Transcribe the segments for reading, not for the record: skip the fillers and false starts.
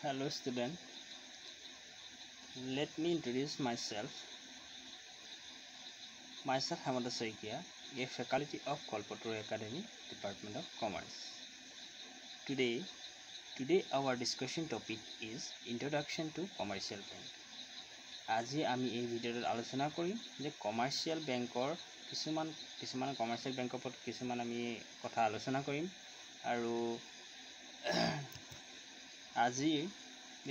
Hello student, let me introduce myself. Myself Hemanta Saikia, a faculty of Kolpattur Academy, Department of Commerce. Today our discussion topic is Introduction to Commercial Bank. আজি আমি এই ভিডিওত আলোচনা কৰিম যে commercial বেংকৰ কিছুমান commercial বেংকৰ ওপৰত কিছুমান আমি কথা আলোচনা কৰিম আৰু আজি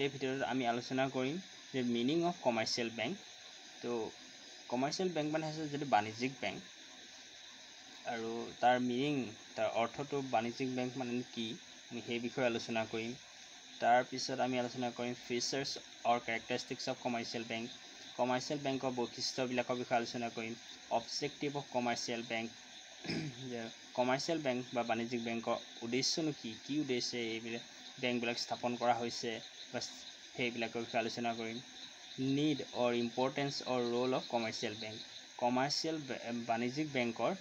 এই ভিডিওত আমি আলোচনা কৰিম যে মিনিং অফ কমাৰ্চিয়েল বেংক। তো কমাৰ্চিয়েল বেংক মানে হৈছে যেটো বাণিজ্যিক বেংক আৰু তাৰ মিনিং তাৰ অৰ্থটো বাণিজ্যিক বেংক মানে কি আমি সেই বিষয়ে আলোচনা কৰিম। তাৰ পিছত আমি আলোচনা কৰিম ফিচাৰ্স অৰ ক্যাৰেক্টাৰিস্টিক্স অফ কমাৰ্চিয়েল বেংক, কমাৰ্চিয়েল বেংকৰ বৈশিষ্ট্যবিলাকৰ বিষয়ে আলোচনা কৰিম। অবজেক্টিভ অফ কমাৰ্চিয়েল বেংক, যে কমাৰ্চিয়েল বেংক বা বাণিজ্যিক বেংকৰ উদ্দেশ্যনো কি উদ্দেশ্যে এইবিলাক বেংকবিলাক স্থাপন কৰা হৈছে বা সেইবিলাকৰ বিষয়ে আলোচনা কৰিম। Need or importance or role of commercial bank, commercial বাণিজ্যিক বেংকৰ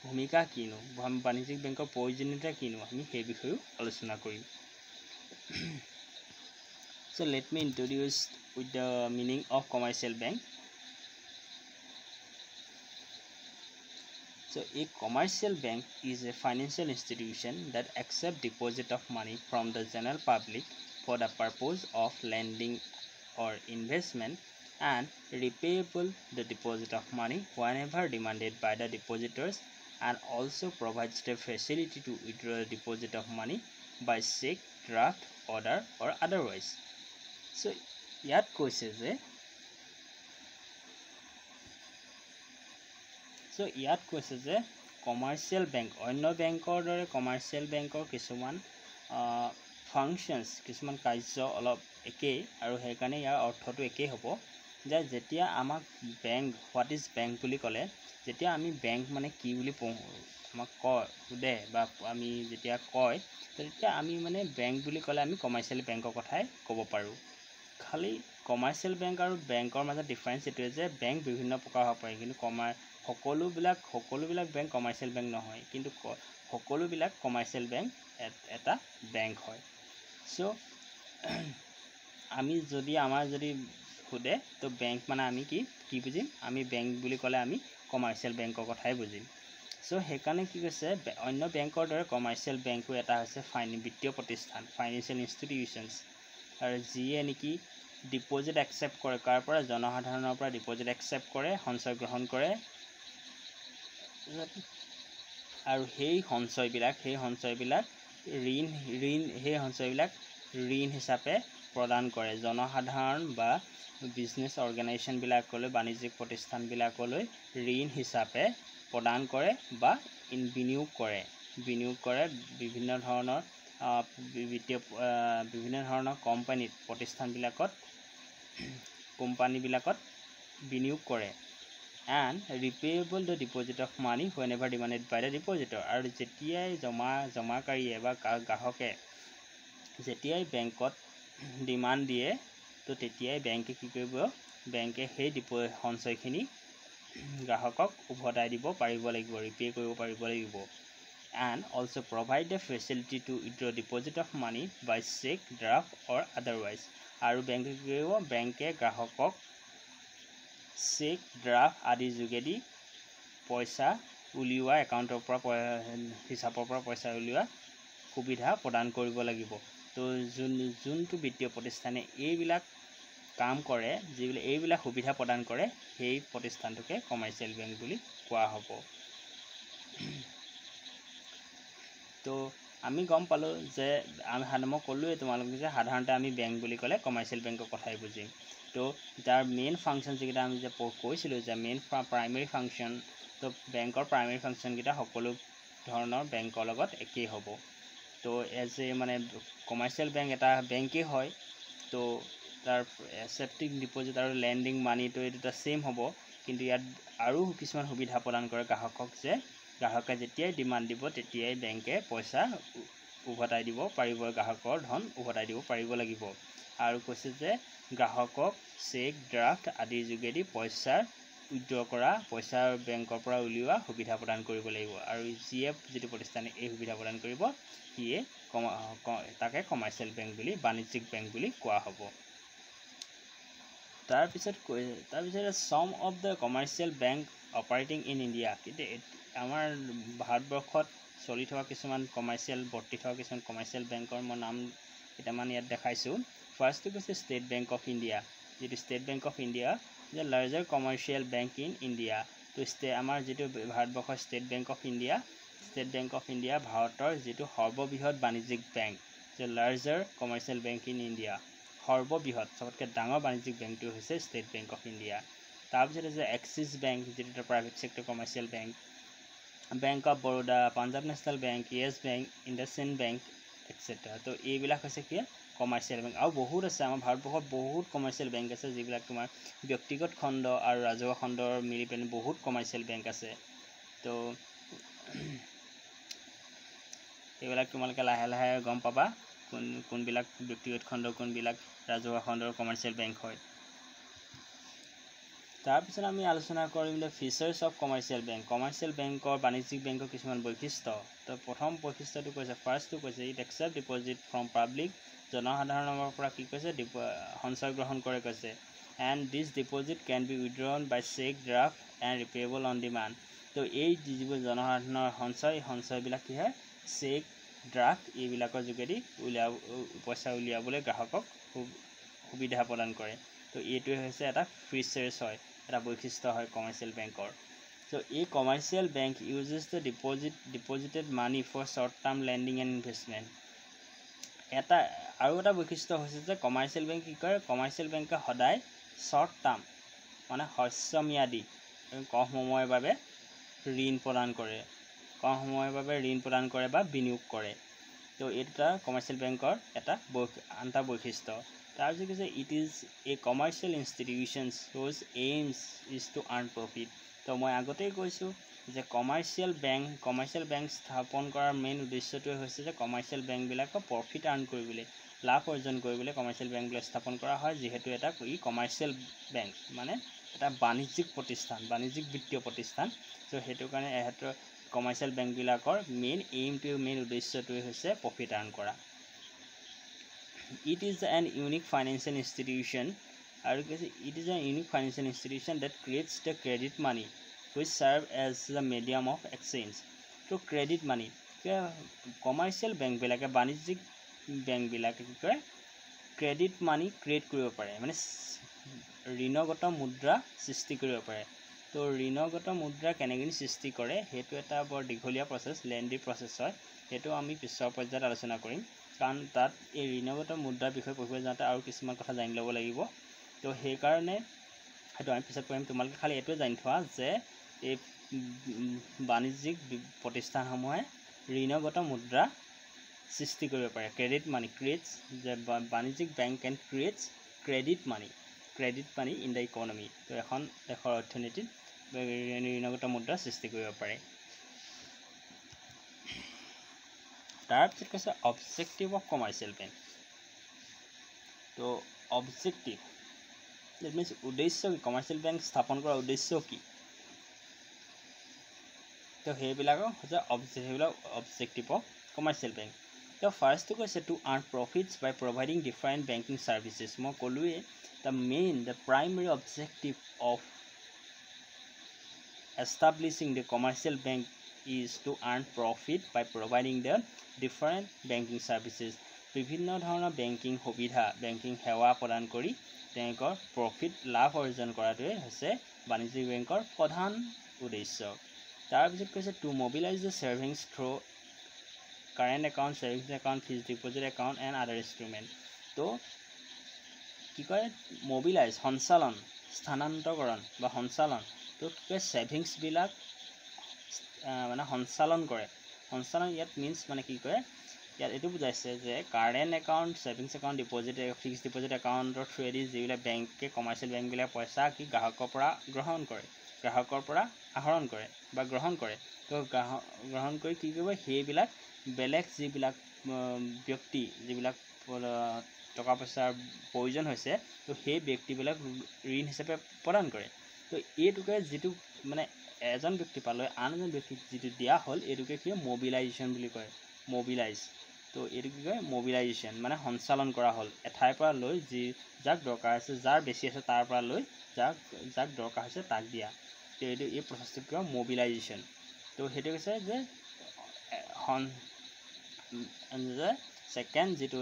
ভূমিকা কিনো, বাণিজ্যিক বেংকৰ প্ৰয়োজনীয়তা কিনো আমি সেই বিষয়েও আলোচনা কৰিম। So let me introduce with the meaning of commercial bank. So a commercial bank is a financial institution that accepts deposit of money from the general public for the purpose of lending or investment and repayable the deposit of money whenever demanded by the depositors, and also provides the facility to withdraw the deposit of money by check, draft, order or otherwise. So ইয়াত কৈছে যে commercial bank অন্য বেংকৰ দৰে commercial বেংকৰ কিছুমান functions কিছুমান কাৰ্য অলপ একেই আৰু সেইকাৰণে ইয়াৰ অৰ্থটো একেই হ'ব যে যেতিয়া আমাক বেংক হোৱাট ইজ বেংক বুলি ক'লে, যেতিয়া আমি বেংক মানে কি বুলি আমাক সোধে বা আমি যেতিয়া কয় তেতিয়া আমি মানে বেংক বুলি ক'লে আমি কমাৰ্চিয়েল বেংকৰ কথাই ক'ব পাৰোঁ। খালি কমাৰ্চিয়েল বেংক আৰু বেংকৰ মাজত ডিফাৰেন্স এইটোৱে যে বেংক বিভিন্ন প্ৰকাৰ হ'ব পাৰে, কিন্তু সকলোবিলাক বেংক কমাৰ্চিয়েল বেংক নহয়, কিন্তু সকলোবিলাক কমাৰ্চিয়েল বেংক এটা বেংক হয়। সো আমি যদি সোধে তো বেংক মানে আমি কি বুজিম, আমি বেংক বুলি ক'লে আমি কমাৰ্চিয়েল বেংকৰ কথাই বুজিম। সো সেইকাৰণে কি কৈছে অন্য বেংকৰ দৰে কমাৰ্চিয়েল বেংকো এটা হৈছে বিত্তীয় প্ৰতিষ্ঠান, ফাইনেন্সিয়েল ইনষ্টিটিউশ্যনছ, আৰু যিয়ে নেকি ডিপ'জিট একচেপ্ট কৰে, কাৰ পৰা জনসাধাৰণৰ পৰা ডিপ'জিট একচেপ্ট কৰে, সঞ্চয় গ্ৰহণ কৰে আৰু সেই সঞ্চয়বিলাক ঋণ হিচাপে প্ৰদান কৰে জনসাধাৰণ বা বিজনেছ অৰ্গেনাইজেশ্যনবিলাকলৈ, বাণিজ্যিক প্ৰতিষ্ঠানবিলাকলৈ ঋণ হিচাপে প্ৰদান কৰে বা বিনিয়োগ কৰে বিভিন্ন ধৰণৰ কোম্পানীবিলাকত বিনিয়োগ কৰে। and repayable the deposit of money whenever demanded by the depositor, আৰু যেতিয়াই জমাকাৰীয়ে বা গ্ৰাহকে যেতিয়াই বেংকত ডিমাণ্ড দিয়ে তো তেতিয়াই বেংকে কি কৰিব, বেংকে সেই সঞ্চয়খিনি গ্ৰাহকক উভতাই দিব পাৰিব লাগিব, ৰিপে' কৰিব পাৰিব লাগিব। and also provide the facility to withdraw deposit of money by check, draft or otherwise, আৰু বেংকে গ্ৰাহকক চেক, ড্ৰাফ্ট আদিৰ যোগেদি পইচা উলিওৱা, একাউণ্টৰ পৰা হিচাপৰ পৰা পইচা উলিওৱা সুবিধা প্ৰদান কৰিব লাগিব। তো যোনটো বিত্তীয় প্ৰতিষ্ঠানে এইবিলাক কাম কৰে, এইবিলাক সুবিধা প্ৰদান কৰে, সেই প্ৰতিষ্ঠানটোকে কমাৰ্চিয়েল বেংক বুলি কোৱা হ'ব। তো আমি গম পালোঁ যে মই ক'লোৱে তোমালোকক যে সাধাৰণতে আমি বেংক বুলি ক'লে কমাৰ্চিয়েল বেংকৰ কথাই বুজিম। তো তাৰ মেইন ফাংচন যিকেইটা আমি যে কৈছিলোঁ যে মেইন প্ৰাইমেৰী ফাংচন, তো বেংকৰ প্ৰাইমেৰী ফাংচনকেইটা সকলো ধৰণৰ বেংকৰ লগত একেই হ'ব। তো মানে কমাৰ্চিয়েল বেংক এটা বেংকেই হয়, তো তাৰ একচেপ্টিং ডিপ'জিট আৰু লেণ্ডিং মানিটো এই দুটা ছেইম হ'ব, কিন্তু ইয়াত আৰু কিছুমান সুবিধা প্ৰদান কৰে গ্ৰাহকক, যে গ্ৰাহকে যেতিয়াই ডিমাণ্ড দিব তেতিয়াই বেংকে পইচা উভতাই দিব পাৰিব, গ্ৰাহকৰ ধন উভতাই দিব পাৰিব লাগিব। আৰু কৈছে যে গ্ৰাহকক চেক, ড্ৰাফ্ট আদিৰ যোগেদি পইচাৰ উইথড্ৰ কৰা পইচা বেংকৰ পৰা উলিওৱা সুবিধা প্ৰদান কৰিব লাগিব আৰু যিয়ে যিটো প্ৰতিষ্ঠানে এই সুবিধা প্ৰদান কৰিব সিয়ে তাকে কমাৰ্চিয়েল বেংক বুলি বাণিজ্যিক বেংক বুলি কোৱা হ'ব তাৰপিছত some of the commercial bank operating in India কিন্তু আমাৰ ভাৰতবৰ্ষত চলি থকা কিছুমান কমাৰ্চিয়েল বৰ্তি থকা কিছুমান কমাৰ্চিয়েল বেংকৰ মই নাম কেইটামান ইয়াত দেখাইছোঁ ফাৰ্ষ্টটো কৈছে ষ্টেট বেংক অফ ইণ্ডিয়া যিটো state bank of India the larger commercial bank in India to আমাৰ যিটো ভাৰতবৰ্ষৰ ষ্টেট বেংক অফ ইণ্ডিয়া ভাৰতৰ যিটো সৰ্ববৃহৎ বাণিজ্যিক বেংক যে larger commercial bank in India সৰ্ববৃহৎ চবতকৈ ডাঙৰ বাণিজ্যিক বেংকটো হৈছে ষ্টেট বেংক অফ ইণ্ডিয়া তাৰপিছত হৈছে এক্সিছ বেংক যিটো এটা private sector commercial bank of Baroda Punjab national bank Yes bank IndusInd bank etcetera তো এইবিলাক হৈছে কি কমাৰ্চিয়েল বেংক আৰু বহুত আছে আমাৰ ভাৰতবৰ্ষত বহুত কমাৰ্চিয়েল বেংক আছে যিবিলাক তোমাৰ ব্যক্তিগত খণ্ড আৰু ৰাজহুৱা খণ্ডৰ মিলি পেনি বহুত কমাৰ্চিয়েল বেংক আছে তো এইবিলাক তোমালোকে লাহে লাহে গম পাবা কোনবিলাক ব্যক্তিগত খণ্ড কোনবিলাক ৰাজহুৱা খণ্ডৰ কমাৰ্চিয়েল বেংক হয় তাৰপিছত আমি আলোচনা কৰিম ফিচাৰ্ছ অফ কমাৰ্চিয়েল বেংকৰ বাণিজ্যিক বেংকৰ কিছুমান বৈশিষ্ট্য তো প্ৰথম বৈশিষ্ট্যটো কৈছে ফাৰ্ষ্টটো কৈছে it accept deposit from public জনসাধাৰণৰ পৰা কি কৈছে সঞ্চয় গ্ৰহণ কৰে কৈছে and this deposit can be withdrawn by cheque draft and repayable on demand তো এই যিবোৰ জনসাধাৰণৰ সঞ্চয়বিলাক কি হয় চেক ড্ৰাফ্ট এইবিলাকৰ যোগেদি পইচা উলিয়াবলৈ গ্ৰাহকক সুবিধা প্ৰদান কৰে তো এইটোৱে হৈছে এটা ফিচাৰ্ছ হয় এটা বৈশিষ্ট্য হয় কমাৰ্চিয়েল বেংকৰ তো এই commercial bank uses the deposited money for short term lending and investment আৰু এটা বৈশিষ্ট্য হৈছে যে কমাৰ্চিয়েল বেংক কি কৰে কমাৰ্চিয়েল বেংকে সদায় শ্বৰ্ট টাৰ্ম মানে হ্ৰস্বম্যাদী কম সময়ৰ বাবে ঋণ প্ৰদান কৰে বা বিনিয়োগ কৰে তো এইটা কমাৰ্চিয়েল বেংকৰ এটা আনটা বৈশিষ্ট্য তাৰপিছত কৈছে it is a commercial institutions whose aims is to earn profit তো মই আগতেই কৈছোঁ যে কমাৰ্চিয়েল বেংক স্থাপন কৰাৰ মেইন উদ্দেশ্যটোৱে হৈছে যে কমাৰ্চিয়েল বেংকবিলাকক প্ৰফিট আৰ্ণ কৰিবলৈ লাভ অৰ্জন কৰিবলৈ কমাৰ্চিয়েল বেংকবিলাক স্থাপন কৰা হয় যিহেতু এটা কমাৰ্চিয়েল বেংক মানে এটা বাণিজ্যিক বিত্তীয় প্ৰতিষ্ঠান তো সেইটো কাৰণে এহেঁতৰ কমাৰ্চিয়েল বেংকবিলাকৰ মেইন উদ্দেশ্যটোৱে হৈছে প্ৰফিট আৰ্ণ কৰা It is an unique financial institution that creates the credit money which serve as the medium of exchange. So credit money commercial bank bilake banijik bank bilake ki kore credit money create koribo pare mane ঋণগত মুদ্ৰা সৃষ্টি কৰিব পাৰে তো ঋণগত মুদ্ৰা কেনেকৈ সৃষ্টি কৰে হেতু এটা বৰ দীঘলীয়া প্ৰসেস লেন্ডি প্ৰসেস হয় হেতু আমি পিছৰ পৰ্যায়ত আলোচনা কৰিম কাৰণ তাত এই ঋণগত মুদ্ৰাৰ বিষয়ে পঢ়িব যাওঁতে আৰু কিছুমান কথা জানি ল'ব লাগিব তো সেইকাৰণে সেইটো আমি পিছত পঢ়িম তোমালোকে খালি এইটোৱে জানি থোৱা যে এই বাণিজ্যিক প্ৰতিষ্ঠানসমূহে ঋণগত মুদ্ৰা সৃষ্টি কৰিব পাৰে ক্ৰেডিট মানি ক্ৰিয়েটছ যে বাণিজ্যিক bank can creates credit money in the economy তো এখন দেশৰ অৰ্থনীতিত ঋণগত মুদ্ৰা সৃষ্টি কৰিব পাৰে তাৰপিছত কৈছে অবজেক্টিভ অফ কমাৰ্চিয়েল বেংক তো অবজেক্টিভ দ্যাট মিন্স উদ্দেশ্য কি কমাৰ্চিয়েল বেংক স্থাপন কৰাৰ উদ্দেশ্য কি তো সেইবিলাকক হৈছে অবজেক্টিভ অফ কমাৰ্চিয়েল বেংক তো ফাৰ্ষ্টটো কৈছে টু আৰ্ণ প্ৰফিটছ বাই প্ৰভাইডিং ডিফাৰেণ্ট বেংকিং ছাৰ্ভিচেছ মই ক'লোৱে the primary objective of establishing the commercial bank is to earn profit by providing the different banking services বিভিন্ন ধৰণৰ বেংকিং সুবিধা বেংকিং সেৱা প্ৰদান কৰি তেওঁলোকৰ প্ৰফিট লাভ অৰ্জন কৰাটোৱে হৈছে বাণিজ্যিক বেংকৰ প্ৰধান উদ্দেশ্য তাৰপিছত কৈছে to mobilise the savings through current account savings account fixed deposit account and other instrument তো কি কয় মোবিলাইজ স্থানান্তৰকৰণ বা সঞ্চালন তো কি কয় সেভিংছবিলাক মানে সঞ্চালন ইয়াত মিন্স মানে কি কয় ইয়াত এইটো বুজাইছে যে current account savings account deposit fixed deposit একাউণ্টৰ থ্ৰুৱেদি যিবিলাক বেংকে কমাৰ্চিয়েল বেংকবিলাক পইচা কি গ্ৰাহকৰ পৰা আহৰণ কৰে বা গ্ৰহণ কৰে তো গ্ৰহণ কৰি কি কৰিব সেইবিলাক বেলেগ যিবিলাক ব্যক্তি যিবিলাক টকা পইচাৰ প্ৰয়োজন হৈছে তো সেই ব্যক্তিবিলাক ঋণ হিচাপে প্ৰদান কৰে তো এইটোকে যেটো মানে এজন ব্যক্তি পালে আন এজন ব্যক্তিক যেটো দিয়া হল এইটোকে কি মোবিলাইজেশ্যন বুলি কয় মোবিলাইজ তো এইটো কি কয় মোবিলাইজেশ্যন মানে সঞ্চালন কৰা হল এঠাইৰ পৰা লৈ যি যাক দৰকাৰ আছে যাৰ বেছি আছে তাৰ পৰা লৈ যাক দৰকাৰ হৈছে তাক দিয়া তো এইটো এই প্ৰচেছটো কি কয় মোবিলাইজেশ্যন তো সেইটো কৈছে যে সেকেন্ড যেটো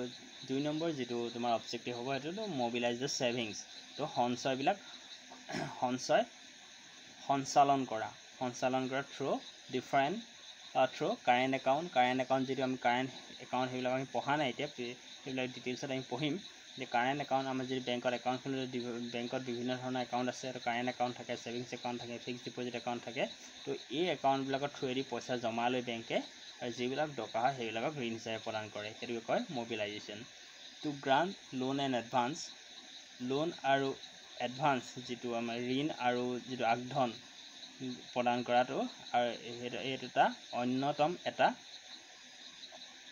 2 নম্বৰ যেটো তোমাৰ অবজেক্টিভ হ'ব এটো মোবিলাইজ দ্য সেভিংস তো সঞ্চয় সঞ্চালন কৰা through different through current account যেটো আমি কাৰেণ্ট একাউণ্ট সেইবিলাক আমি পঢ়া নাই এতিয়া সেইবিলাক ডিটেইলছত আমি পঢ়িম যে কাৰেণ্ট একাউণ্ট আমাৰ যদি বেংকত একাউণ্ট খুলিলে বেংকত বিভিন্ন ধৰণৰ একাউণ্ট আছে তো কাৰেণ্ট একাউণ্ট থাকে সেভিংস একাউণ্ট থাকে ফিক্সড ডিপোজিট একাউণ্ট থাকে তো এই একাউণ্টবিলাকৰ থ্ৰুৱেদি পইচা জমা লৈ বেংকে আৰু যিবিলাক দৰকাৰ হয় সেইবিলাকক ঋণ হিচাপে প্ৰদান কৰে সেইটোকে কয় mobilisation to grant loan and advance loan আৰু এডভান্স যেটো আমাৰ ঋণ আৰু যেটো আগধন প্ৰদান কৰাটো আৰু এইটো এটা অন্যতম এটা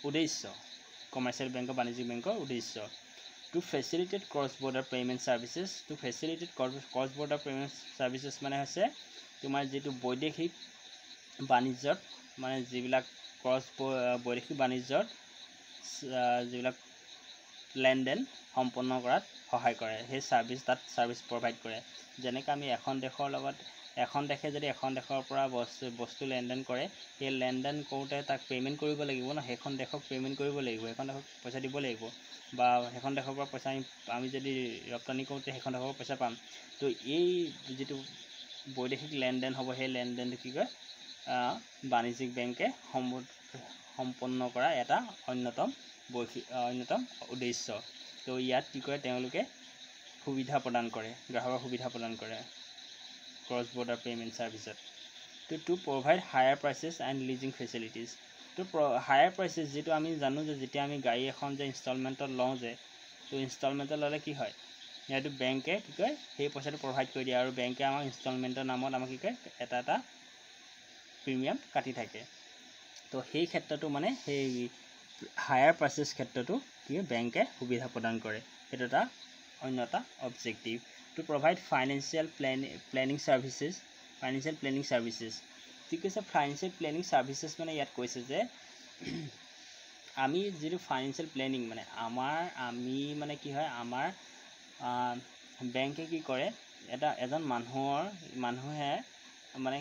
উদ্দেশ্য কমাৰ্চিয়েল বেংকৰ বাণিজ্যিক বেংকৰ উদ্দেশ্য to facilitate cross border payment services to facilitate cross border payment services মানে হৈছে তোমাৰ যেটো বৈদেশিক বাণিজ্যত মানে যিবিলাক বৈদেশিক বাণিজ্যত যিবিলাক লেনদেন সম্পন্ন কৰাত সহায় কৰে সেই সাৰ্ভিস প্ৰভাইড কৰে যেনেকৈ আমি এখন দেশৰ লগত এখন দেশে যদি এখন দেশৰ পৰা বস্তু লেনদেন কৰে সেই লেনদেন কৰোঁতে তাক পেমেণ্ট কৰিব লাগিব না সেইখন দেশক পেমেণ্ট কৰিব লাগিব সেইখন দেশক পইচা দিব লাগিব বা সেইখন দেশৰ পৰা পইচা আমি যদি ৰপ্তানি কৰোঁতে সেইখন দেশৰ পইচা পাম তো এই যেটো বৈদেশিক লেনদেন হ'ব সেই লেনদেনটো কি কয় বাণিজ্যিক বেংকে সম্পন্ন কৰা এটা অন্যতম উদ্দেশ্য তো ইয়াত কি কৰে তেওঁলোকে সুবিধা প্ৰদান কৰে গ্ৰাহকক সুবিধা প্ৰদান কৰে ক্ৰছ বৰ্ডাৰ পেমেণ্ট ছাৰ্ভিচত to provide hire purchases and leasing facilities তো হায়াৰ প্ৰাইচেছ যেটো আমি জানো যে যেতিয়া আমি গাড়ী এখন যে ইনষ্টলমেণ্টত লওঁ যে তো ইনষ্টলমেণ্টত ল'লে কি হয় ইয়াতো বেংকে কি কয় সেই পইচাটো প্ৰভাইড কৰি দিয়ে আৰু বেংকে আমাক ইনষ্টলমেণ্টৰ নামত আমাক কি কয় এটা প্ৰিমিয়াম কাটি থাকে তো সেই ক্ষেত্ৰটো মানে সেই হায়াৰ প্ৰাইচেছ ক্ষেত্ৰটো কি বেংকে সুবিধা প্ৰদান কৰে সেইটো এটা অন্য এটা objective two provide financial planning services ঠিক আছে ফাইনেন্সিয়েল প্লেনিং ছাৰ্ভিচেছ মানে ইয়াত কৈছে যে আমি যেটো ফাইনেন্সিয়েল প্লেনিং মানে আমি মানে কি হয় আমাৰ বেংকে কি কৰে এজন মানুহে মানে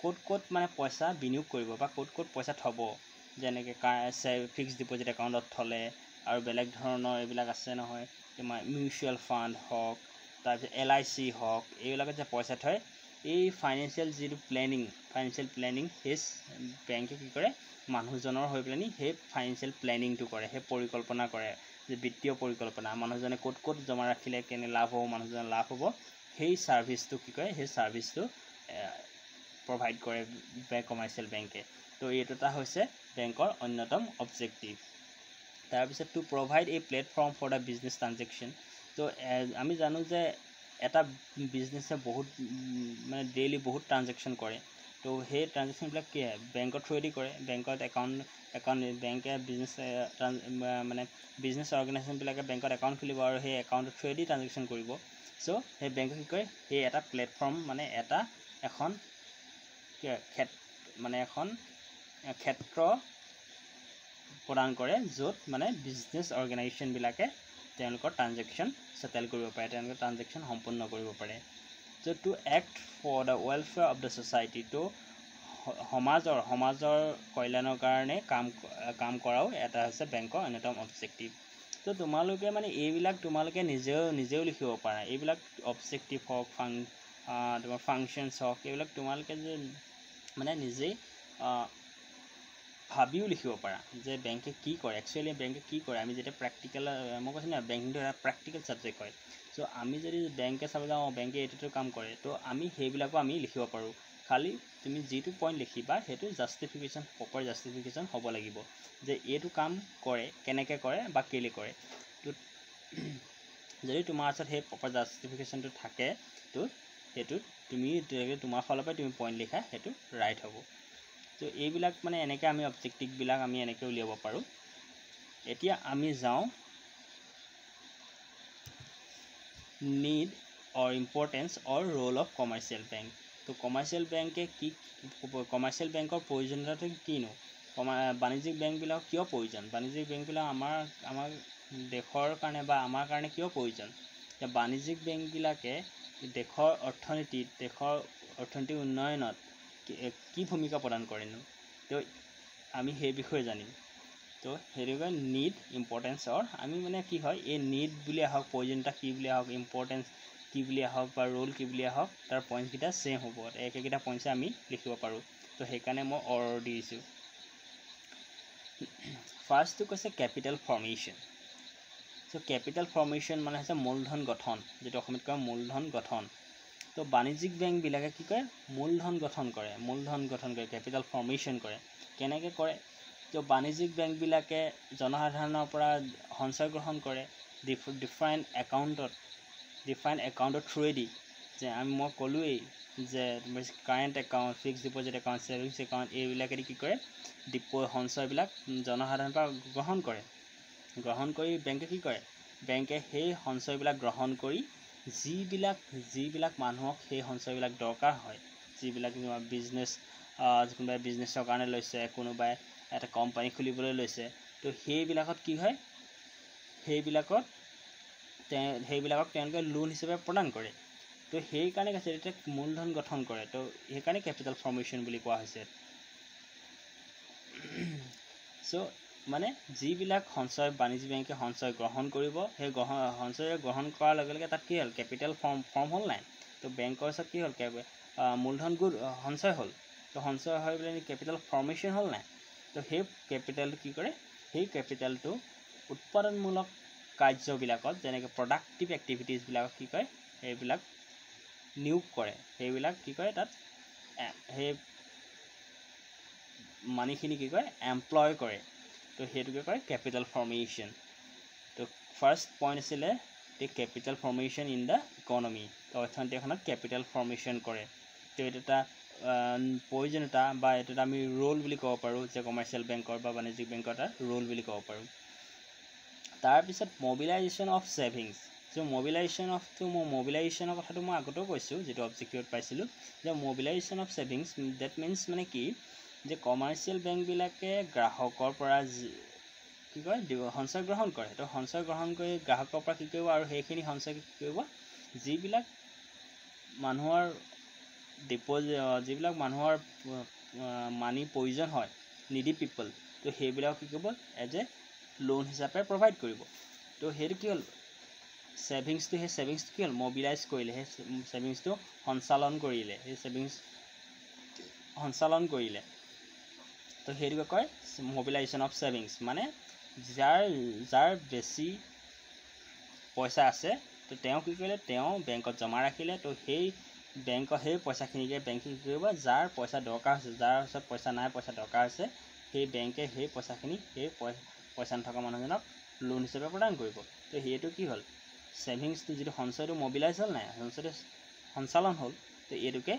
ক'ত মানে পইচা বিনিয়োগ কৰিব বা ক'ত পইচা থ'ব যেনেকৈ ফিক্সড ডিপোজিট একাউণ্টত থ'লে আৰু বেলেগ ধৰণৰ এইবিলাক আছে নহয় তোমাৰ মিউচুৱেল ফাণ্ড হওক তাৰপিছত LIC হওক এইবিলাকত যে পইচা থয় এই ফাইনেন্সিয়েল যেটো ফাইনেন্সিয়েল প্লেনিং সেই বেংকে কি কৰে মানুহজনৰ হৈ পেলানি সেই ফাইনেন্সিয়েল প্লেনিংটো কৰে সেই পৰিকল্পনা কৰে যে বিত্তীয় পৰিকল্পনা মানুহজনে ক'ত জমা ৰাখিলে কেনে লাভ হ'ব মানুহজনৰ লাভ হ'ব সেই ছাৰ্ভিচটো কি কৰে সেই ছাৰ্ভিচটো প্ৰভাইড কৰে কমাৰ্চিয়েল বেংকে তো এইটো এটা হৈছে বেংকৰ অন্যতম অবজেক্টিভ তাৰপিছত to provide a platform for the business transaction তো আমি জানো যে এটা বিজনেছে বহুত মানে ডেইলি বহুত ট্ৰানজেকশ্যন কৰে তো সেই ট্ৰানজেকশ্যনবিলাক কি হয় বেংকৰ থ্ৰুৱেদি কৰে বেংকত একাউণ্ট বেংকে মানে বিজনেছ অৰ্গেনাইজেশ্যনবিলাকে বেংকত একাউণ্ট খুলিব আৰু সেই একাউণ্টৰ থ্ৰুৱেদি ট্ৰানজেকশ্যন কৰিব চ' সেই বেংকে কি কৰে সেই এটা প্লেটফৰ্ম মানে এখন ক্ষেত্ৰ প্ৰদান কৰে য'ত মানে বিজনেছ অৰ্গেনাইজেশ্যনবিলাকে তেওঁলোকৰ ট্ৰানজেকশ্যন সেটেল কৰিব পাৰে তেওঁলোকৰ ট্ৰানজেকশ্যন সম্পূৰ্ণ কৰিব পাৰে so' to act for the welfare of the society তো সমাজৰ কল্যাণৰ কাৰণে কাম কৰাও এটা হৈছে বেংকৰ অন্যতম অবজেক্টিভ তো তোমালোকে মানে এইবিলাক তোমালোকে নিজেও লিখিব পাৰা এইবিলাক অবজেক্টিভ হওক তোমাৰ ফাংচনছ হওক এইবিলাক তোমালোকে যে মানে নিজেই ভাবিও লিখিব পাৰা যে বেংকে কি কৰে একচুৱেলি বেংকে কি কৰে আমি যেতিয়া প্ৰেক্টিকেল মই কৈছোঁ না বেংকিংটো এটা প্ৰেক্টিকেল ছাবজেক্ট হয় চ' আমি যদি বেংকে চাব যাওঁ বেংকে এইটো কাম কৰে তো আমি সেইবিলাকো আমি লিখিব পাৰোঁ খালি তুমি যিটো পইণ্ট লিখিবা সেইটো প্ৰপাৰ জাষ্টিফিকেশ্যন হ'ব লাগিব যে এইটো কাম কৰে কেনেকৈ কৰে বা কেলৈ কৰে তো যদি তোমাৰ ওচৰত সেই প্ৰপাৰ জাষ্টিফিকেশ্যনটো থাকে তো সেইটো তুমি তোমাৰ ফালৰ পৰা তুমি পইণ্ট লিখা সেইটো ৰাইট হ'ব তো এইবিলাক মানে এনেকৈ আমি অবজেক্টিভবিলাক আমি এনেকৈ উলিয়াব পাৰোঁ এতিয়া আমি যাওঁ need or importance or role of commercial bank. তো commercial bank কি commercial bankৰ প্ৰয়োজনীয়তা কিনো বাণিজ্যিক বেংকবিলাক কিয় প্ৰয়োজন বাণিজ্যিক বেংকবিলাক আমাৰ দেশৰ কাৰণে বা আমাৰ কাৰণে কিয় প্ৰয়োজন বাণিজ্যিক বেংকবিলাকে দেশৰ অৰ্থনৈতিক উন্নয়নত কি ভূমিকা প্ৰদান কৰেনো তো আমি সেই বিষয়ে জানিম তো সেইটোকে নিড ইম্পৰ্টেঞ্চ আমি মানে কি হয় এই নিড বুলি আহক প্ৰয়োজনীয়তা কি বুলি আহক ইম্পৰ্টেঞ্চ কি বুলি আহক বা ৰোল কি বুলি আহক তাৰ পইণ্টকেইটা ছেম হ'ব একেকেইটা পইণ্টছে আমি লিখিব পাৰোঁ তো সেইকাৰণে মই অৰ্ডাৰ দিছোঁ ফাৰ্ষ্টটো কৈছে কেপিটেল ফৰ্মেশ্যন চ' কেপিটেল ফৰ্মেশ্যন মানে হৈছে মূলধন গঠন যিটো অসমীয়াত কয় মূলধন গঠন তো বাণিজ্যিক বেংকবিলাকে কি কৰে মূলধন গঠন কৰে কেপিটেল ফৰ্মেশ্যন কৰে কেনেকৈ কৰে তো বাণিজ্যিক বেংকবিলাকে জনসাধাৰণৰ পৰা সঞ্চয় গ্ৰহণ কৰে ডিফাৰেণ্ট একাউণ্টৰ থ্ৰুৱেদি যে মই ক'লোৱেই যে current account fixed deposit account savings account এইবিলাকেদি কি কৰে সঞ্চয়বিলাক জনসাধাৰণৰ পৰা গ্ৰহণ কৰি বেংকে কি কৰে বেংকে সেই সঞ্চয়বিলাক গ্ৰহণ কৰি যিবিলাক মানুহক সেই সঞ্চয়বিলাক দৰকাৰ হয় যিবিলাক বিজনেছ কোনোবাই বিজনেছৰ কাৰণে লৈছে কোনোবাই এটা কোম্পানী খুলিবলৈ লৈছে তো সেইবিলাকত কি হয় সেইবিলাকক তেওঁলোকে লোন হিচাপে প্ৰদান কৰে তো সেইকাৰণে কৈছে এতিয়া মূলধন গঠন কৰে তো সেইকাৰণে কেপিটেল ফৰ্মেশ্যন বুলি কোৱা হৈছে চ' মানে যিবিলাক সঞ্চয় বাণিজ্যিক বেংকে সঞ্চয় গ্ৰহণ কৰিব সেই সঞ্চয় গ্ৰহণ কৰাৰ লগে লগে তাত কি হ'ল কেপিটেল ফৰ্ম হ'ল নাই তো বেংকৰ ওচৰত কি হ'ল মূলধন সঞ্চয় হ'ল তো সঞ্চয় হৈ পেলাই কেপিটেল ফৰ্মেশ্যন হ'ল নাই তো সেই কেপিটেলটো কি কৰে সেই কেপিটেলটো উৎপাদনমূলক কাৰ্যবিলাকত যেনেকৈ প্ৰডাক্টিভ এক্টিভিটিজবিলাকক কি কয় সেইবিলাক নিয়োগ কৰে সেইবিলাক কি কয় তাত সেই মানিখিনি কি কয় এমপ্লয় কৰে তো সেইটোকে কয় কেপিটেল ফৰ্মেশ্যন তো ফাৰ্ষ্ট পইণ্ট আছিলে the capital formation in the economy তো অৰ্থনীতি এখনত কেপিটেল ফৰ্মেশ্যন কৰে তো এইটো এটা প্ৰয়োজনীয়তা বা এইটো আমি ৰোল বুলি ক'ব পাৰোঁ যে কমাৰ্চিয়েল বেংকৰ বা বাণিজ্যিক বেংকৰ এটা ৰোল বুলি ক'ব পাৰোঁ তাৰপিছত মবিলাইজেশ্যন অফ ছেভিংছ চ' মবিলাইজেশ্যনৰ কথাটো মই আগতেও কৈছোঁ যিটো অবজেক্টিভত পাইছিলোঁ যে mobilisation of savings that means মানে কি যে কমাৰ্চিয়েল বেংকবিলাকে গ্ৰাহকৰ পৰা কি কয় সঞ্চয় গ্ৰহণ কৰে তো সঞ্চয় গ্ৰহণ কৰি গ্ৰাহকৰ পৰা কি কৰিব আৰু সেইখিনি সঞ্চয় কি কৰিব যিবিলাক মানুহৰ মানি প্ৰয়োজন হয় নিডি পিপল তো সেইবিলাক কি কৰিব এজ এ লোন হিচাপে প্ৰভাইড কৰিব তো সেইটো কি হ'ল ছেভিংছটো সেই ছেভিংছটো কি হ'ল মবিলাইজ কৰিলে সেই ছেভিংছটো সঞ্চালন কৰিলে তো সেইটোকে কয় মবিলাইজেশ্যন অফ ছেভিংছ মানে যাৰ বেছি পইচা আছে তো তেওঁ কি কৰিলে তেওঁ বেংকত জমা ৰাখিলে তো সেই বেংকৰ সেই পইচাখিনিকে বেংকে কি কৰিব যাৰ পইচা দৰকাৰ হৈছে যাৰ ওচৰত পইচা নাই পইচা দৰকাৰ হৈছে সেই বেংকে সেই পইচাখিনি সেই পইচা নথকা মানুহজনক লোন হিচাপে প্ৰদান কৰিব তো সেইটো কি হ'ল ছেভিংছটো যিটো সঞ্চয়টো মবিলাইজ হ'ল নাই সঞ্চয়টো সঞ্চালন হ'ল তো এইটোকে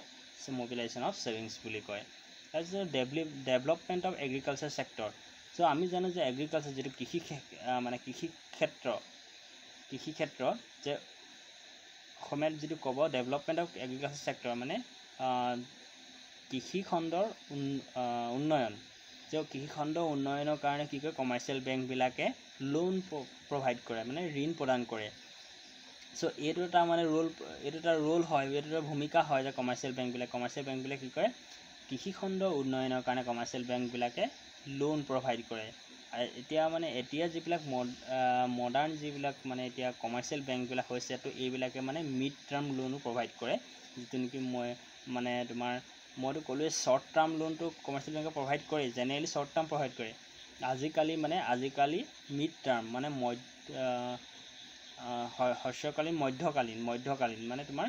মবিলাইজেশ্যন অফ ছেভিংছ বুলি কয় তাৰপিছত ডেভেলপমেণ্ট অফ এগ্ৰিকালচাৰ ছেক্টৰ চ' আমি জানো যে এগ্ৰিকালচাৰ যিটো কৃষি ক্ষেত্ৰ যে অসমীয়াত যিটো ক'ব ডেভেলপমেণ্ট অফ এগ্ৰিকালচাৰ ছেক্টৰ মানে কৃষি খণ্ডৰ উন্নয়ন যে কৃষি খণ্ডৰ উন্নয়নৰ কাৰণে কি কয় কমাৰ্চিয়েল বেংকবিলাকে লোন প্ৰভাইড কৰে মানে ঋণ প্ৰদান কৰে চ' এইটো এটা মানে ৰোল হয় এইটো এটা ভূমিকা হয় যে কমাৰ্চিয়েল বেংকবিলাকে কি কৰে কৃষি খণ্ডৰ উন্নয়নৰ কাৰণে কমাৰ্চিয়েল বেংকবিলাকে লোন প্ৰভাইড কৰে এতিয়া যিবিলাক মডাৰ্ণ যিবিলাক মানে এতিয়া কমাৰ্চিয়েল বেংকবিলাক হৈছে তো এইবিলাকে মানে মিড টাৰ্ম লোনো প্ৰভাইড কৰে যিটো নেকি মইতো ক'লোৱেই শ্বৰ্ট টাৰ্ম লোনটো কমাৰ্চিয়েল বেংকে প্ৰভাইড কৰে জেনেৰেলি শ্বৰ্ট টাৰ্ম প্ৰভাইড কৰে আজিকালি মিড টাৰ্ম মানে মধ্যকালীন মানে তোমাৰ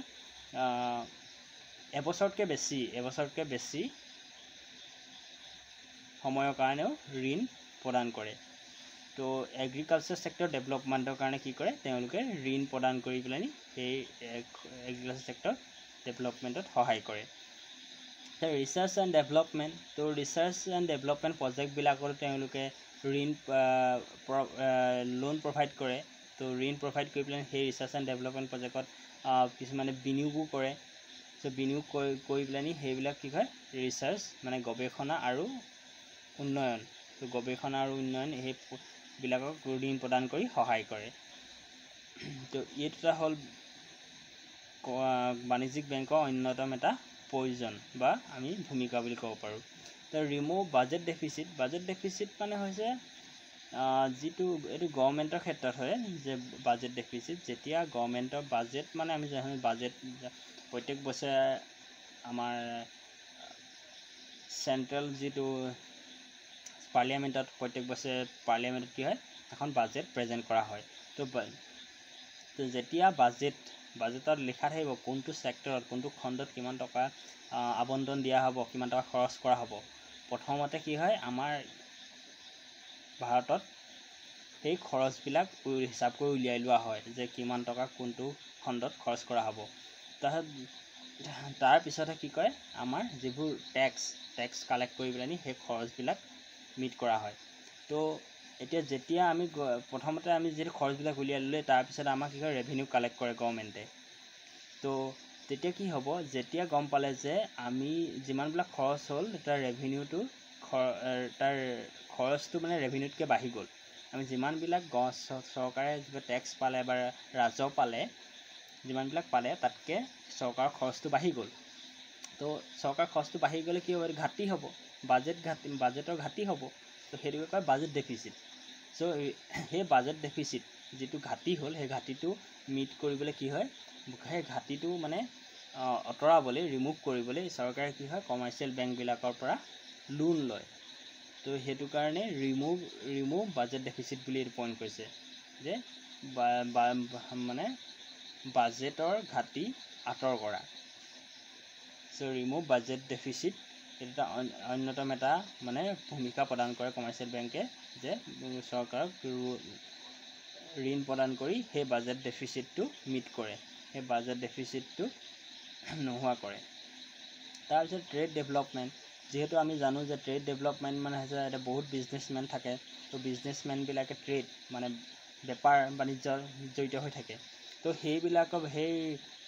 এবছৰতকৈ বেছি সময়ৰ কাৰণেও ঋণ প্ৰদান কৰে তো এগ্ৰিকালচাৰ ছেক্টৰ ডেভেলপমেণ্টৰ কাৰণে কি কৰে তেওঁলোকে ঋণ প্ৰদান কৰি পেলাই সেই এগ্ৰিকালচাৰ ছেক্টৰ ডেভেলপমেণ্টত সহায় কৰে ৰিচাৰ্চ এণ্ড ডেভেলপমেণ্ট প্ৰজেক্টবিলাকতো তেওঁলোকে লোন প্ৰভাইড কৰে তো ঋণ প্ৰভাইড কৰি পেলাই সেই ৰিচাৰ্চ এণ্ড ডেভেলপমেণ্ট প্ৰজেক্টত কিছুমানে বিনিয়োগো কৰে। চ' বিনিয়োগ কৰি পেলাই সেইবিলাক কি হয় ৰিচাৰ্চ মানে গৱেষণা আৰু উন্নয়ন। তো গৱেষণা আৰু উন্নয়ন সেইবিলাকক ঋণ প্ৰদান কৰি সহায় কৰে। তো এই দুটা হ'ল বাণিজ্যিক বেংকৰ অন্যতম এটা প্ৰয়োজন বা আমি ভূমিকা বুলি ক'ব পাৰোঁ। তো ৰিমুভ বাজেট ডেফিচিট মানে হৈছে যিটো এইটো গভৰ্ণমেণ্টৰ ক্ষেত্ৰত হয় যে বাজেট ডেফিচিট যেতিয়া গভৰ্ণমেণ্টৰ বাজেট মানে আমি জানো বাজেট প্ৰত্যেক বছৰে আমাৰ চেণ্ট্ৰেল যিটো পাৰ্লিয়ামেণ্টত প্ৰত্যেক বছৰে পাৰ্লিয়ামেণ্টত কি হয় এখন বাজেট প্ৰেজেণ্ট কৰা হয়। তো যেতিয়া বাজেটত লিখা থাকিব কোনটো ছেক্টৰত কোনটো খণ্ডত কিমান টকা আবণ্টন দিয়া হ'ব, কিমান টকা খৰচ কৰা হ'ব, প্ৰথমতে কি হয় আমাৰ ভাৰতত সেই খৰচবিলাক হিচাপ কৰি উলিয়াই লোৱা হয় যে কিমান টকা কোনটো খণ্ডত খৰচ কৰা হ'ব। তাৰপিছতহে কি কয় আমাৰ যিবোৰ টেক্স কালেক্ট কৰি পেলাই সেই খৰচবিলাক মিট কৰা হয়। তো এতিয়া যেতিয়া আমি প্ৰথমতে আমি যিটো খৰচবিলাক উলিয়াই ল'লে তাৰপিছত আমাক কি কয় ৰেভিনিউ কালেক্ট কৰে গভৰ্ণমেণ্টে। তো তেতিয়া কি হ'ব যেতিয়া গম পালে যে আমি যিমানবিলাক খৰচ হ'ল তাৰ ৰেভিনিউটো তাৰ খৰচটো মানে ৰেভিনিউতকৈ বাঢ়ি গ'ল। আমি যিমানবিলাক চৰকাৰে টেক্স পালে বা ৰাজহ পালে যিমানবিলাক পালে তাতকৈ চৰকাৰৰ খৰচটো বাঢ়ি গ'ল। তো চৰকাৰৰ খৰচটো বাঢ়ি গ'লে কি হ'ব ঘাটি হ'ব, বাজেটৰ ঘাটি হ'ব। তো সেইটোকে কয় বাজেট ডেফিচিট। চ' সেই বাজেট ডেফিচিট যিটো ঘাটি হ'ল সেই ঘাটিটো মিট কৰিবলৈ কি হয় সেই ঘাটিটো মানে আঁতৰাবলৈ ৰিমুভ কৰিবলৈ চৰকাৰে কি হয় কমাৰ্চিয়েল বেংকবিলাকৰ পৰা লোন লয়। তো সেইটো কাৰণে ৰিমুভ বাজেট ডেফিচিট বুলি এইটো পইণ্ট কৰিছে যে মানে বাজেটৰ ঘাটি আঁতৰ কৰা। চ' ৰিমুভ বাজেট ডেফিচিট এইটো এটা অন্যতম এটা মানে ভূমিকা প্ৰদান কৰে কমাৰ্চিয়েল বেংকে যে চৰকাৰক ঋণ প্ৰদান কৰি সেই বাজেট ডেফিচিটটো মিট কৰে, সেই বাজেট ডেফিচিটটো নোহোৱা কৰে। তাৰপিছত ট্ৰেড ডেভেলপমেণ্ট, যিহেতু আমি জানো যে ট্ৰেড ডেভেলপমেণ্ট মানে হৈছে এতিয়া বহুত বিজনেছমেন থাকে। তো বিজনেছমেনবিলাকে ট্ৰেড মানে বেপাৰ বাণিজ্যৰ জড়িত হৈ থাকে। তো সেই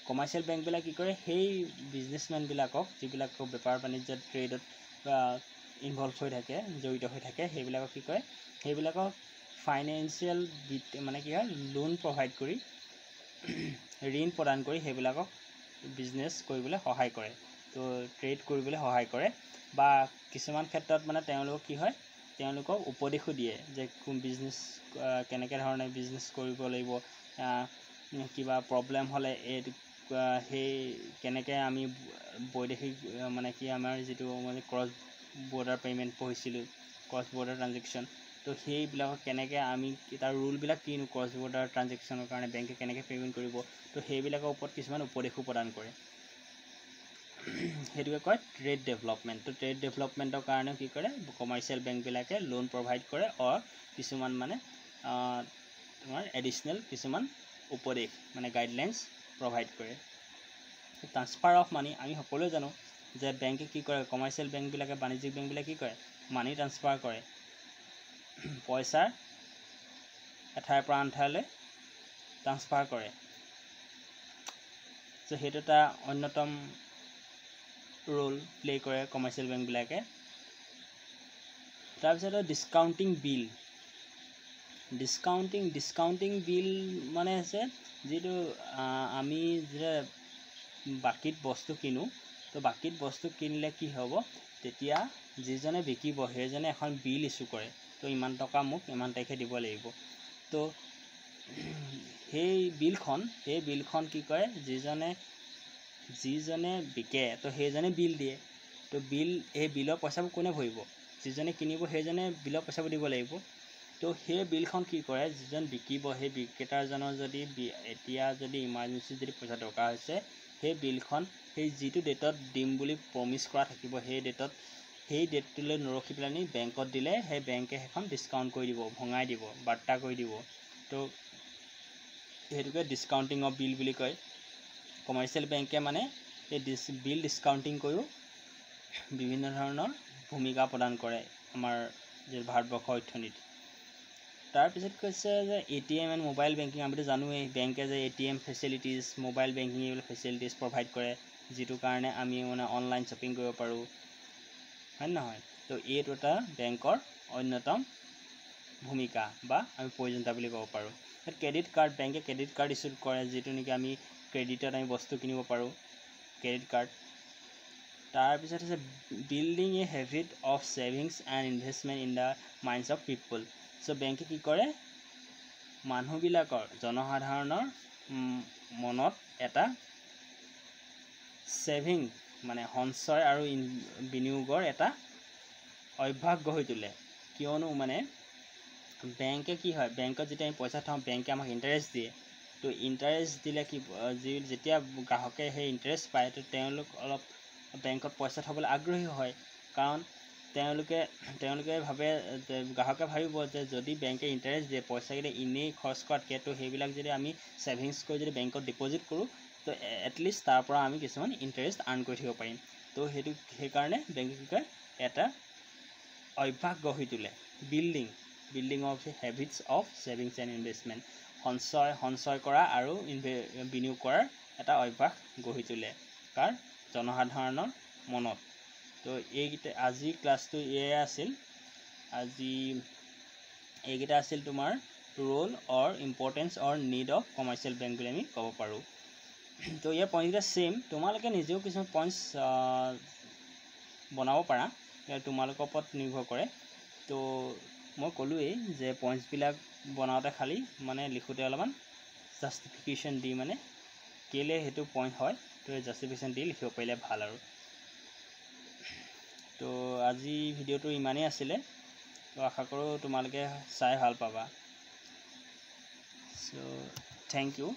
কমাৰ্চিয়েল বেংকবিলাক কি কৰে সেই বিজনেছমেনবিলাকক যিবিলাক বেপাৰ বাণিজ্যত ট্ৰেডত ইনভলভ হৈ থাকে জড়িত হৈ থাকে সেইবিলাকক কি কৰে সেইবিলাকক ফাইনেন্সিয়েল মানে কি হয় লোন প্ৰভাইড কৰি ঋণ প্ৰদান কৰি সেইবিলাকক বিজনেছ কৰিবলৈ সহায় কৰে। তো ট্ৰেড কৰিবলৈ সহায় কৰে বা কিছুমান ক্ষেত্ৰত মানে তেওঁলোকক কি হয় তেওঁলোকক উপদেশো দিয়ে যে বিজনেছ কেনেকৈ ধৰণে বিজনেছ কৰিব লাগিব, কিবা প্ৰব্লেম হ'লে সেই কেনেকৈ আমি বৈদেশিক মানে কি আমাৰ যিটো মানে ক্ৰছ বৰ্ডাৰ পে'মেণ্ট পঢ়িছিলোঁ ক্ৰছ বৰ্ডাৰ ট্ৰানজেকশ্যন। তো সেইবিলাকক কেনেকৈ আমি তাৰ ৰুলবিলাক কিনো ক্ৰছ বৰ্ডাৰ ট্ৰানজেকশ্যনৰ কাৰণে বেংকে কেনেকৈ পে'মেণ্ট কৰিব, তো সেইবিলাকৰ ওপৰত কিছুমান উপদেশো প্ৰদান কৰে। সেইটোকে কয় ট্ৰেড ডেভেলপমেণ্ট। তো ট্ৰেড ডেভেলপমেণ্টৰ কাৰণেও কি কৰে কমাৰ্চিয়েল বেংকবিলাকে লোন প্ৰভাইড কৰে কিছুমান মানে তোমাৰ এডিশ্যনেল কিছুমান উপদেশ মানে গাইডলাইনছ প্ৰভাইড কৰে। ট্ৰান্সফাৰ অফ মানি, আমি সকলোৱে জানো যে বেংকে কি কৰে কমাৰ্চিয়েল বেংকবিলাকে বাণিজ্যিক বেংকবিলাকে কি কৰে মানি ট্ৰান্সফাৰ কৰে, পইচা এঠাইৰ পৰা আন ঠাইলৈ ট্ৰান্সফাৰ কৰে। চ' সেইটো এটা অন্যতম ৰোল প্লে কৰে কমাৰ্চিয়েল বেংকবিলাকে। তাৰপিছত ডিছকাউণ্টিং বিল মানে হৈছে যিটো আমি যেতিয়া বাকীত বস্তু কিনো, তো বাকীত বস্তু কিনিলে কি হ'ব তেতিয়া যিজনে বিকিব সেইজনে এখন বিল ইছ্যু কৰে। তো ইমান টকা মোক ইমান তাৰিখে দিব লাগিব। তো সেই বিলখন কি কৰে যিজনে বিকে তো সেইজনে বিল দিয়ে। তো সেই বিলৰ পইচাবোৰ কোনে ভৰিব, যিজনে কিনিব সেইজনে বিলৰ পইচাবোৰ দিব লাগিব। তো সেই বিলখন কি কৰে যিজন বিকিব সেই বিক্ৰেতাজনৰ যদি এতিয়া যদি ইমাৰ্জেঞ্চি যদি পইচা দৰকাৰ হৈছে সেই বিলখন সেই যিটো ডেটত দিম বুলি প্ৰমিছ কৰা থাকিব সেই ডেটটোলৈ নৰখি পেলাই বেংকত দিলে সেই বেংকে সেইখন ডিছকাউণ্ট কৰি দিব, ভঙাই দিব, বাৰ্তা কৰি দিব। তো সেইটোকে ডিছকাউণ্টিং অফ বিল বুলি কয়। কমাৰ্চিয়েল বেংকে মানে এই বিল ডিছকাউণ্টিং কৰিও বিভিন্ন ধৰণৰ ভূমিকা প্ৰদান কৰে আমাৰ যে ভাৰতবৰ্ষৰ অৰ্থনীতিত। তাৰপিছত কৈছে যে ATM এণ্ড মোবাইল বেংকিং আমিতো জানোৱেই বেংকে যে ATM ফেচিলিটিজ মোবাইল বেংকিং এইবিলাক ফেচিলিটিজ প্ৰভাইড কৰে যিটো কাৰণে আমি মানে অনলাইন শ্বপিং কৰিব পাৰোঁ হয় নহয় তো এইটো এটা বেংকৰ অন্যতম ভূমিকা বা আমি প্ৰয়োজনীয়তা বুলি ক'ব পাৰোঁ ক্ৰেডিট কাৰ্ড বেংকে ক্ৰেডিট কাৰ্ড ইছ্যু কৰে যিটো নেকি আমি ক্ৰেডিটত আমি বস্তু কিনিব পাৰোঁ ক্ৰেডিট কাৰ্ড তাৰপিছত হৈছে building a habit of savings and investment in the minds of people so' বেংকে কি কৰে মানুহবিলাকৰ জনসাধাৰণৰ মনত এটা ছেভিং মানে সঞ্চয় আৰু বিনিয়োগৰ এটা অভ্যাস গঢ়ি তোলে কিয়নো মানে বেংকে কি হয় বেংকত যেতিয়া আমি পইচা থওঁ বেংকে আমাক ইণ্টাৰেষ্ট দিয়ে তো ইণ্টাৰেষ্ট দিলে কি যেতিয়া গ্ৰাহকে সেই ইণ্টাৰেষ্ট পায় তো তেওঁলোক অলপ বেংকত পইচা থ'বলৈ আগ্ৰহী হয় কাৰণ তেওঁলোকে ভাবে গ্ৰাহকে ভাবিব যে যদি বেংকে ইণ্টাৰেষ্ট দিয়ে পইচাকেইটা এনেই খৰচ কৰাতকৈ তো সেইবিলাক যদি আমি ছেভিংছ কৰি যদি বেংকত ডিপ'জিট কৰোঁ তো এটলিষ্ট তাৰ পৰা আমি কিছুমান ইণ্টাৰেষ্ট আৰ্ণ কৰি থাকিব পাৰিম তো সেইকাৰণে বেংকে কি কয় এটা অভ্যাস গঢ়ি তোলে building of habits of savings and investment সঞ্চয় কৰা আৰু বিনিয়োগ কৰাৰ এটা অভ্যাস গঢ়ি তোলে কাৰ জনসাধাৰণৰ মনত তো এইকেইটা আজিৰ ক্লাছটো এয়াই আছিল আজি এইকেইটা আছিল তোমাৰ role or importance or need of commercial bank বুলি আমি ক'ব পাৰোঁ তো ইয়াৰ পইণ্টকেইটা ছেইম তোমালোকে নিজেও কিছুমান পইণ্টছ বনাব পাৰা তোমালোকৰ ওপৰত নিৰ্ভৰ কৰে তো মই ক'লোৱেই যে পইণ্টছবিলাক বনাওঁতে খালি মানে লিখোঁতে অলপমান জাষ্টিফিকেশ্যন দি মানে কেলৈ সেইটো পইণ্ট হয় তো জাষ্টিফিকেশ্যন দি লিখিব পাৰিলে ভাল আৰু তো আজি ভিডিঅ'টো ইমানেই আছিলে তো আশা কৰোঁ তোমালোকে চাই ভাল পাবা চ' থেংক ইউ